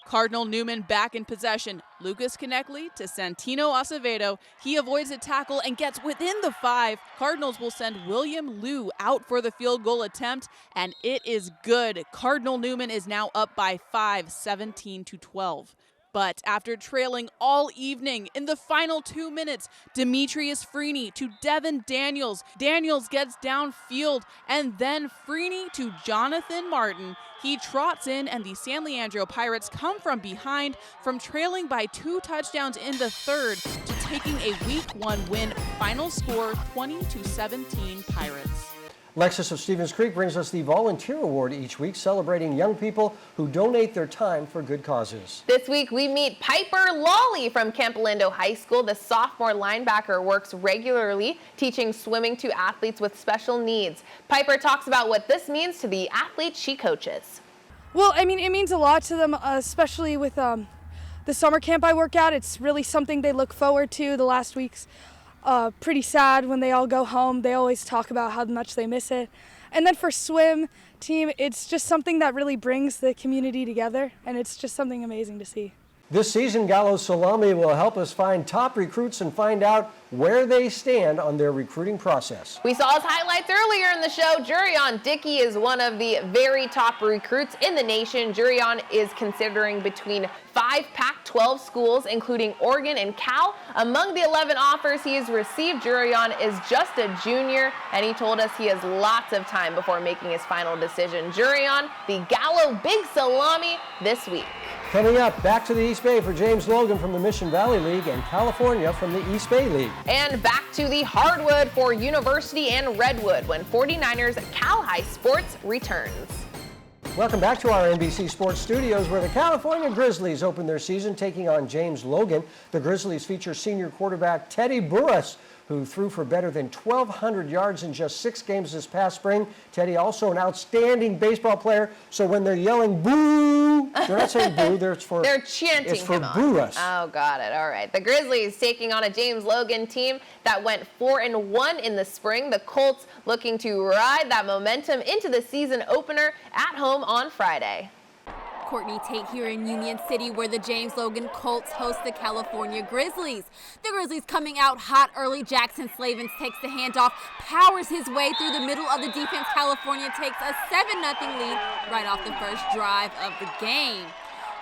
Cardinal Newman back in possession. Lucas Konechny to Santino Acevedo. He avoids a tackle and gets within the 5. Cardinals will send William Liu out for the field goal attempt, and it is good. Cardinal Newman is now up by 5, 17-12. But after trailing all evening, in the final 2 minutes, Demetrius Freeney to Devin Daniels. Daniels gets downfield, and then Freeney to Jonathan Martin. He trots in, and the San Leandro Pirates come from behind, from trailing by 2 touchdowns in the third to taking a Week 1 win. Final score, 20-17 Pirates. Lexus of Stevens Creek brings us the Volunteer Award each week, celebrating young people who donate their time for good causes. This week we meet Piper Lawley from Camp Lindo High School. The sophomore linebacker works regularly teaching swimming to athletes with special needs. Piper talks about what this means to the athletes she coaches. Well, I mean, it means a lot to them, especially with the summer camp I work at. It's really something they look forward to. The last week's pretty sad when they all go home. They always talk about how much they miss it. And then for swim team, it's just something that really brings the community together, and it's just something amazing to see. This season, Gallo Salami will help us find top recruits and find out where they stand on their recruiting process. We saw his highlights earlier in the show. Jurion Dickey is one of the very top recruits in the nation. Jurion is considering between 5 Pac-12 schools, including Oregon and Cal. Among the 11 offers he has received, Jurion is just a junior, and he told us he has lots of time before making his final decision. Jurion, the Gallo Big Salami this week. Coming up, back to the East Bay for James Logan from the Mission Valley League and California from the East Bay League. And back to the hardwood for University and Redwood when 49ers Cal High Sports returns. Welcome back to our NBC Sports Studios, where the California Grizzlies open their season taking on James Logan. The Grizzlies feature senior quarterback Teddy Burris, who threw for better than 1,200 yards in just 6 games this past spring. Teddy, also an outstanding baseball player, so when they're yelling boo, they're not saying boo, they're chanting it's for him boo on. us. Oh, got it. All right. The Grizzlies taking on a James Logan team that went 4-1 in the spring. The Colts looking to ride that momentum into the season opener at home on Friday. Courtney Tate here in Union City, where the James Logan Colts host the California Grizzlies. The Grizzlies coming out hot early. Jackson Slavens takes the handoff, powers his way through the middle of the defense. California takes a 7-0 lead right off the first drive of the game.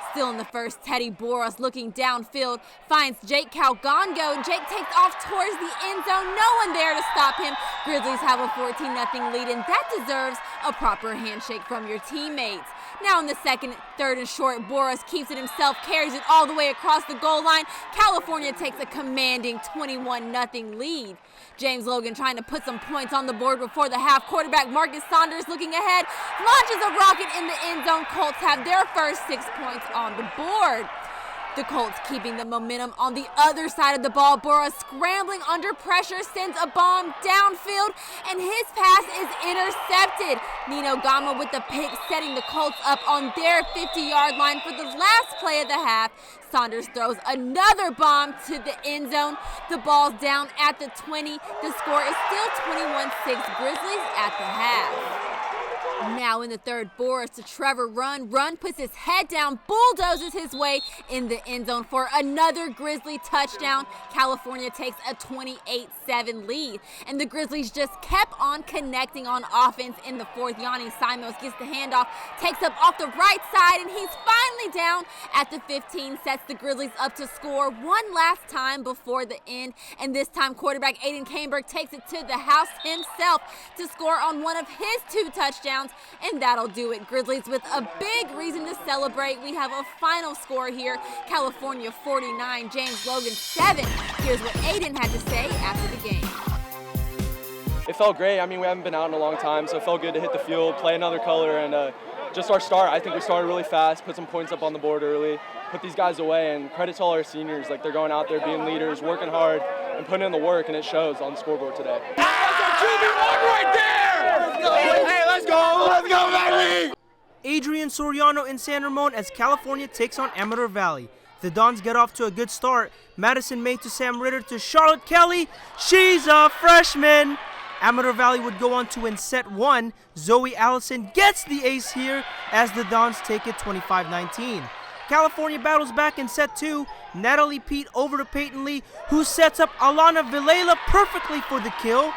Still in the first, Teddy Boros looking downfield, finds Jake Calgongo. Jake takes off towards the end zone. No one there to stop him. Grizzlies have a 14-0 lead, and that deserves a proper handshake from your teammates. Now in the second, third and short, Boros keeps it himself, carries it all the way across the goal line. California takes a commanding 21-0 lead. James Logan trying to put some points on the board before the half. Quarterback Marcus Saunders looking ahead, launches a rocket in the end zone. Colts have their first 6 points on the board. The Colts keeping the momentum on the other side of the ball. Boros scrambling under pressure, sends a bomb downfield, and his pass is intercepted. Nino Gama with the pick, setting the Colts up on their 50-yard line for the last play of the half. Saunders throws another bomb to the end zone. The ball's down at the 20. The score is still 21-6 Grizzlies at the half. Now in the third, Boros to Trevor Run. Run puts his head down, bulldozes his way in the end zone for another Grizzly touchdown. California takes a 28-7 lead. And the Grizzlies just kept on connecting on offense in the fourth. Yanni Simos gets the handoff, takes up off the right side, and he's finally down at the 15. Sets the Grizzlies up to score one last time before the end. And this time, quarterback Aiden Kaneberg takes it to the house himself to score on one of his 2 touchdowns. touchdowns, and that'll do it. Grizzlies with a big reason to celebrate. We have a final score here. California 49, James Logan 7. Here's what Aiden had to say after the game. It felt great. I mean, we haven't been out in a long time, so it felt good to hit the field, play another color, and just our start. I think we started really fast, put some points up on the board early, put these guys away, and credit to all our seniors. Like, they're going out there being leaders, working hard, and putting in the work, and it shows on the scoreboard today. That's our QB1 right there! Let's go! Hey, let's go! Let's go, baby! Adrian Soriano in San Ramon as California takes on Amador Valley. The Dons get off to a good start. Madison May to Sam Ritter to Charlotte Kelly. She's a freshman. Amador Valley would go on to win set 1. Zoe Allison gets the ace here as the Dons take it 25-19. California battles back in set 2. Natalie Pete over to Peyton Lee, who sets up Alana Vilela perfectly for the kill.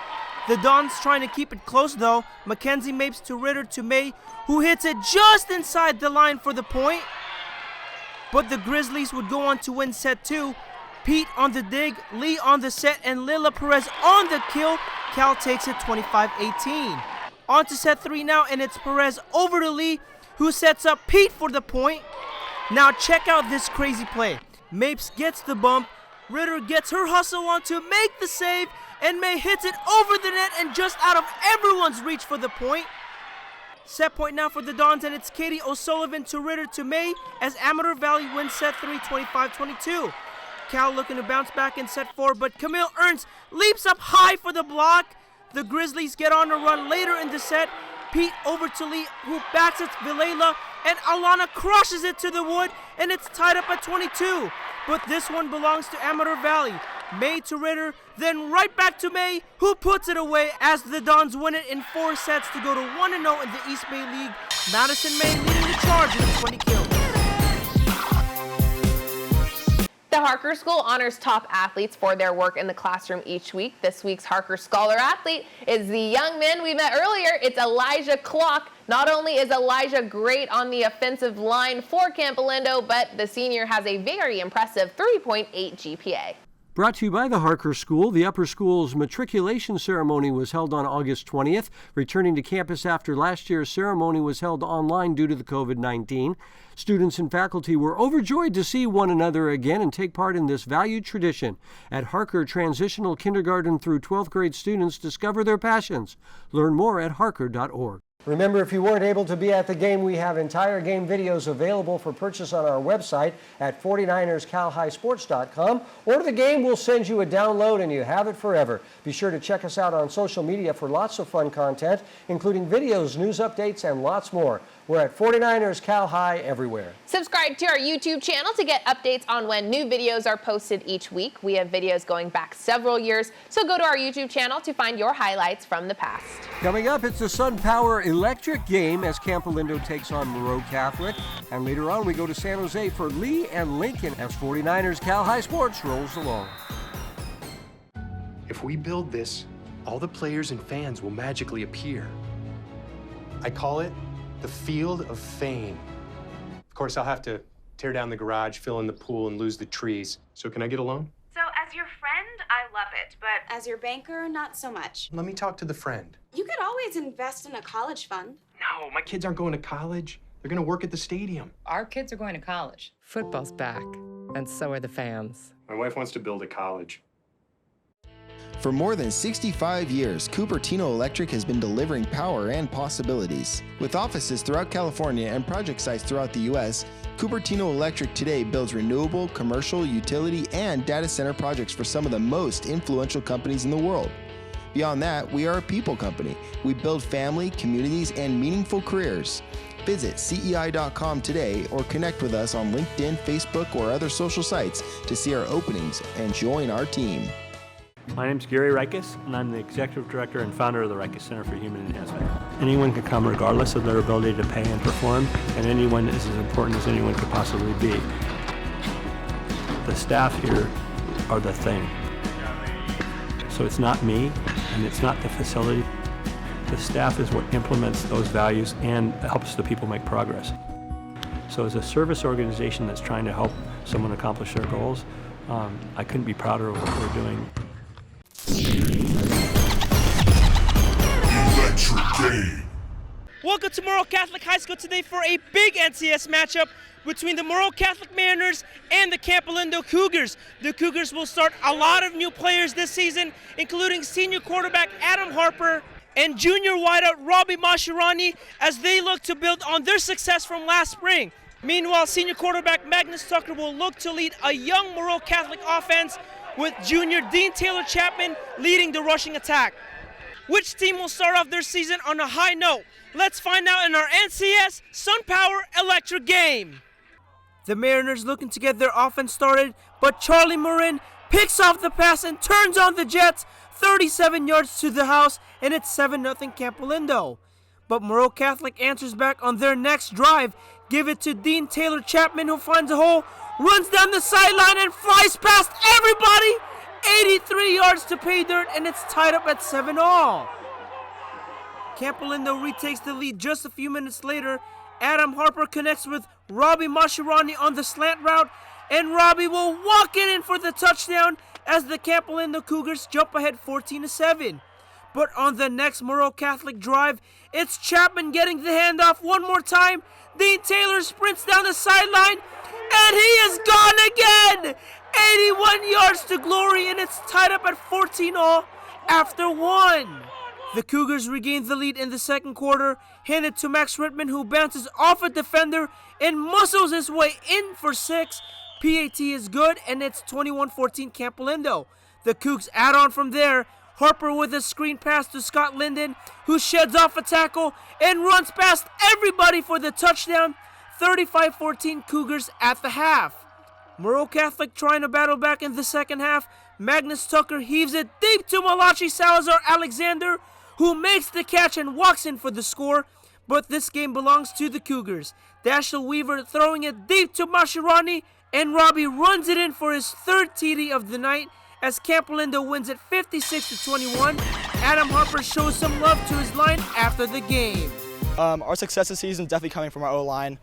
The Dons trying to keep it close though. Mackenzie Mapes to Ritter to May, who hits it just inside the line for the point. But the Grizzlies would go on to win set 2. Pete on the dig, Lee on the set, and Lila Perez on the kill. Cal takes it 25-18. On to set 3 now, and it's Perez over to Lee, who sets up Pete for the point. Now check out this crazy play. Mapes gets the bump, Ritter gets her hustle on to make the save, and May hits it over the net and just out of everyone's reach for the point. Set point now for the Dons, and it's Katie O'Sullivan to Ritter to May as Amador Valley wins set 3, 25-22. Cal looking to bounce back in set 4, but Camille Ernst leaps up high for the block. The Grizzlies get on a run later in the set. Pete over to Lee, who backs it Vilela, and Alana crushes it to the wood, and it's tied up at 22. But this one belongs to Amador Valley. May to Ritter, then right back to May, who puts it away as the Dons win it in 4 sets to go to 1-0 in the East Bay League. Madison May leading the charge with 20 kills. The Harker School honors top athletes for their work in the classroom each week. This week's Harker Scholar athlete is the young man we met earlier. It's Elijah Clock. Not only is Elijah great on the offensive line for Camp Alindo, but the senior has a very impressive 3.8 GPA. Brought to you by the Harker School, the upper school's matriculation ceremony was held on August 20th. Returning to campus after last year's ceremony was held online due to the COVID-19. Students and faculty were overjoyed to see one another again and take part in this valued tradition. At Harker, transitional kindergarten through 12th grade students discover their passions. Learn more at harker.org. Remember, if you weren't able to be at the game, we have entire game videos available for purchase on our website at 49erscalhighsports.com. Order the game, we'll send you a download, and you have it forever. Be sure to check us out on social media for lots of fun content, including videos, news updates, and lots more. We're at 49ers Cal High everywhere. Subscribe to our YouTube channel to get updates on when new videos are posted each week. We have videos going back several years, so go to our YouTube channel to find your highlights from the past. Coming up, it's the SunPower Electric game as Camp Alindo takes on Moreau Catholic. And later on, we go to San Jose for Lee and Lincoln as 49ers Cal High Sports rolls along. If we build this, all the players and fans will magically appear. I call it the Field of Fame. Of course, I'll have to tear down the garage, fill in the pool, and lose the trees. So can I get a loan? So as your friend, I love it, but as your banker, not so much. Let me talk to the friend. You could always invest in a college fund. No, my kids aren't going to college. They're going to work at the stadium. Our kids are going to college. Football's back, and so are the fans. My wife wants to build a college. For more than 65 years, Cupertino Electric has been delivering power and possibilities. With offices throughout California and project sites throughout the U.S., Cupertino Electric today builds renewable, commercial, utility, and data center projects for some of the most influential companies in the world. Beyond that, we are a people company. We build family, communities, and meaningful careers. Visit CEI.com today or connect with us on LinkedIn, Facebook, or other social sites to see our openings and join our team. My name is Gary Reiches, and I'm the Executive Director and founder of the Reiches Center for Human Enhancement. Anyone can come regardless of their ability to pay and perform, and anyone is as important as anyone could possibly be. The staff here are the thing. So it's not me, and it's not the facility. The staff is what implements those values and helps the people make progress. So as a service organization that's trying to help someone accomplish their goals, I couldn't be prouder of what we're doing. Electric game. Welcome to Morrow Catholic High School today for a big NCS matchup between the Morrow Catholic Mariners and the Campo Lindo Cougars. The Cougars will start a lot of new players this season, including senior quarterback Adam Harper and junior wideout Robbie Mascherani, as they look to build on their success from last spring. Meanwhile, senior quarterback Magnus Tucker will look to lead a young Morrow Catholic offense with junior Dean Taylor Chapman leading the rushing attack. Which team will start off their season on a high note? Let's find out in our NCS SunPower Electric game. The Mariners looking to get their offense started, but Charlie Marin picks off the pass and turns on the Jets 37 yards to the house, and it's 7-0 Campo Lindo. But Morrow Catholic answers back on their next drive. Give it to Dean Taylor Chapman, who finds a hole, runs down the sideline and flies past everybody. 83 yards to pay dirt, and it's tied up at 7-all. Campo Lindo retakes the lead just a few minutes later. Adam Harper connects with Robbie Mascherani on the slant route, and Robbie will walk it in for the touchdown as the Campo Lindo Cougars jump ahead 14-7. But on the next Morrow Catholic drive, it's Chapman getting the handoff one more time. Dean Taylor sprints down the sideline, and he is gone again! 81 yards to glory, and it's tied up at 14-all after one. The Cougars regain the lead in the second quarter, handed to Max Rittman, who bounces off a defender and muscles his way in for 6. PAT is good, and it's 21-14 Campo Lindo. The Cougs add on from there. Harper with a screen pass to Scott Linden, who sheds off a tackle and runs past everybody for the touchdown. 35-14 Cougars at the half. Morrow Catholic trying to battle back in the second half. Magnus Tucker heaves it deep to Malachi Salazar Alexander, who makes the catch and walks in for the score. But this game belongs to the Cougars. Dashiell Weaver throwing it deep to Mascherani, and Robbie runs it in for his third TD of the night as Campo Lindo wins it 56-21. Adam Harper shows some love to his line after the game. Our success this season is definitely coming from our O-line.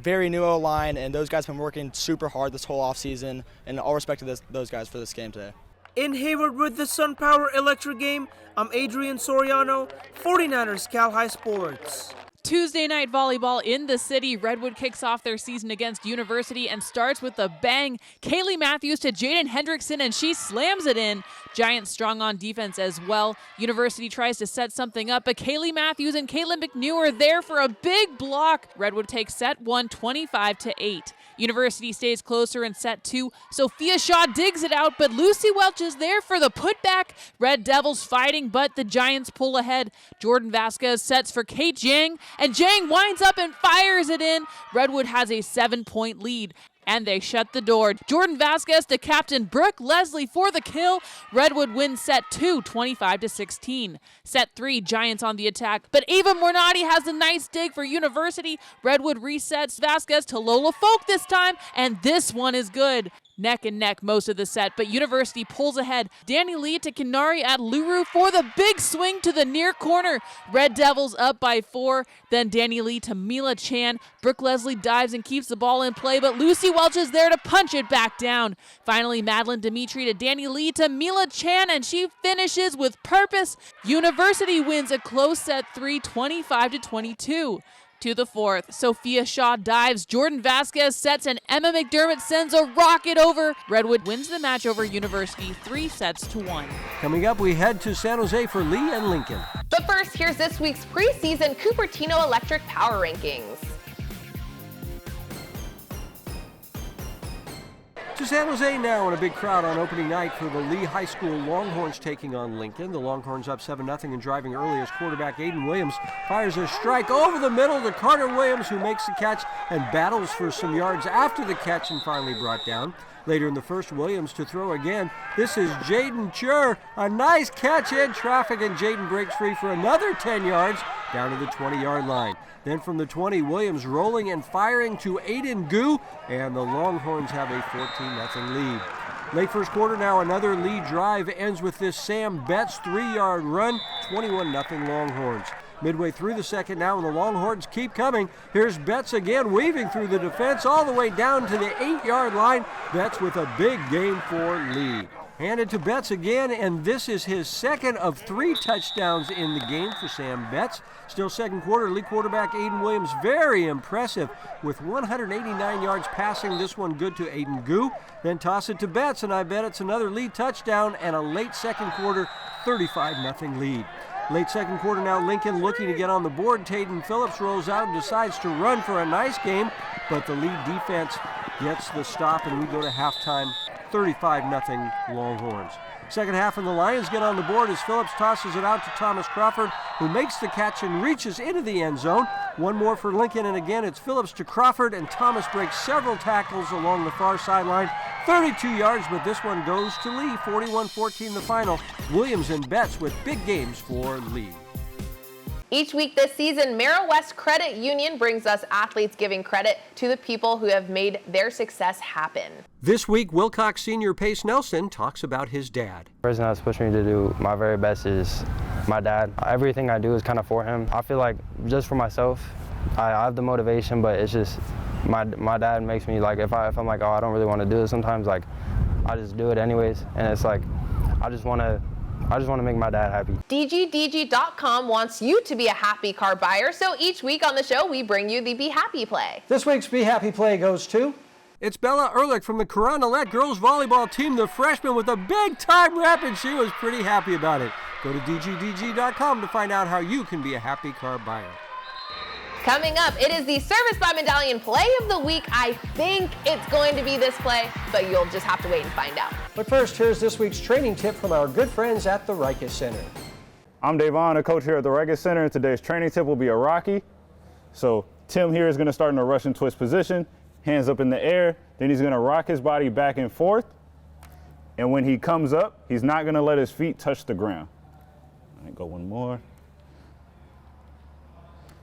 Very new O-line, and those guys have been working super hard this whole offseason, and all respect to those guys for this game today. In Hayward with the SunPower Electric game, I'm Adrian Soriano, 49ers Cal High Sports. Tuesday night volleyball in the city. Redwood kicks off their season against University and starts with a bang. Kaylee Matthews to Jaden Hendrickson, and she slams it in. Giants strong on defense as well. University tries to set something up, but Kaylee Matthews and Caitlin McNew are there for a big block. Redwood takes set 1, 25-8. University stays closer in set 2. Sophia Shaw digs it out, but Lucy Welch is there for the putback. Red Devils fighting, but the Giants pull ahead. Jordan Vasquez sets for Kate Jang, and Jang winds up and fires it in. Redwood has a 7-point lead, and they shut the door. Jordan Vasquez to captain Brooke Leslie for the kill. Redwood wins set 2, 25-16. Set 3, Giants on the attack, but Ava Mornati has a nice dig for University. Redwood resets Vasquez to Lola Folk this time, and this one is good. Neck and neck most of the set, but University pulls ahead. Danny Lee to Kenari at Luru for the big swing to the near corner. Red Devils up by 4. Then Danny Lee to Mila Chan. Brooke Leslie dives and keeps the ball in play, but Lucy Welch is there to punch it back down. Finally, Madeline Dimitri to Danny Lee to Mila Chan, and she finishes with purpose. University wins a close set 3, 25-22. To the fourth, Sophia Shaw dives, Jordan Vasquez sets, and Emma McDermott sends a rocket over. Redwood wins the match over University 3-1. Coming up, we head to San Jose for Lee and Lincoln. But first, here's this week's preseason Cupertino Electric Power Rankings. To San Jose now, and a big crowd on opening night for the Lee High School Longhorns taking on Lincoln. The Longhorns up 7-0 and driving early as quarterback Aiden Williams fires a strike over the middle to Carter Williams, who makes the catch and battles for some yards after the catch and finally brought down. Later in the first, Williams to throw again. This is Jaden Chur. A nice catch in traffic, and Jaden breaks free for another 10 yards down to the 20-yard line. Then from the 20, Williams rolling and firing to Aiden Gu, and the Longhorns have a 14-0 lead. Late first quarter now, another Lee drive ends with this Sam Betts 3-yard run, 21-0 Longhorns. Midway through the second now, and the Longhorns keep coming. Here's Betts again, weaving through the defense all the way down to the 8-yard line. Betts with a big game for Lee. Handed to Betts again, and this is his second of 3 touchdowns in the game for Sam Betts. Still second quarter, Lee quarterback Aiden Williams very impressive with 189 yards passing. This one good to Aiden Goo. Then toss it to Betts, and I bet it's another Lee touchdown and a late second quarter 35-0 lead. Late second quarter now, Lincoln looking to get on the board. Taden Phillips rolls out and decides to run for a nice game, but the lead defense gets the stop, and we go to halftime 35-0 Longhorns. Second half, and the Lions get on the board as Phillips tosses it out to Thomas Crawford, who makes the catch and reaches into the end zone. One more for Lincoln, and again it's Phillips to Crawford, and Thomas breaks several tackles along the far sideline. 32 yards, but this one goes to Lee. 41-14 the final. Williams and Betts with big games for Lee. Each week this season, Merrill West Credit Union brings us athletes giving credit to the people who have made their success happen. This week, Wilcox senior Pace Nelson talks about his dad. The person that's pushed me to do my very best is my dad. Everything I do is kind of for him. I feel like just for myself, I have the motivation, but it's just my dad makes me, like, if I'm like, oh, I don't really want to do it, sometimes like I just do it anyways, and it's like I just want to make my dad happy. DGDG.com wants you to be a happy car buyer, so each week on the show we bring you the Be Happy play. This week's Be Happy play goes to... It's Bella Ehrlich from the Carondelet girls volleyball team, the freshman with a big-time rep, and she was pretty happy about it. Go to DGDG.com to find out how you can be a happy car buyer. Coming up, it is the Service by Medallion Play of the Week. I think it's going to be this play, but you'll just have to wait and find out. But first, here's this week's training tip from our good friends at the Rikus Center. I'm Davon, a coach here at the Rikus Center, and today's training tip will be a Rocky. So Tim here is going to start in a Russian twist position, hands up in the air, then he's going to rock his body back and forth, and when he comes up, he's not going to let his feet touch the ground. All right, go one more.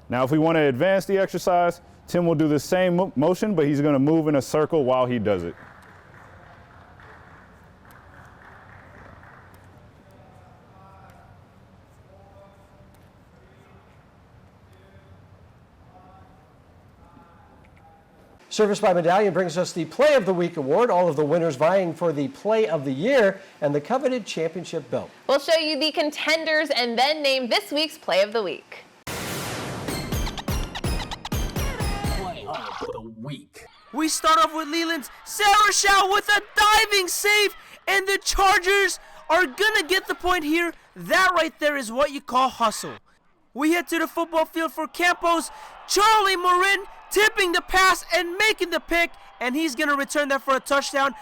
Now, if we want to advance the exercise, Tim will do the same motion, but he's going to move in a circle while he does it. Service by Medallion brings us the Play of the Week award, all of the winners vying for the Play of the Year and the coveted championship belt. We'll show you the contenders and then name this week's Play of the Week. We start off with Leland's Sarah Shaw with a diving save, and the Chargers are gonna get the point here. That right there is what you call hustle. We head to the football field for Campos. Charlie Morin tipping the pass and making the pick, and he's gonna return that for a touchdown.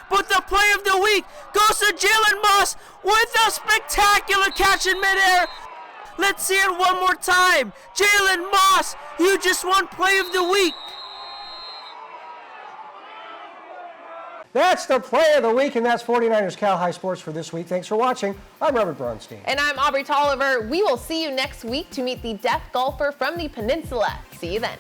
But the Play of the Week goes to Jalen Moss with a spectacular catch in midair. Let's see it one more time. Jalen Moss, you just won Play of the Week. That's the Play of the Week, and that's 49ers Cal High Sports for this week. Thanks for watching. I'm Robert Bronstein. And I'm Aubrey Tolliver. We will see you next week to meet the deaf golfer from the Peninsula. See you then.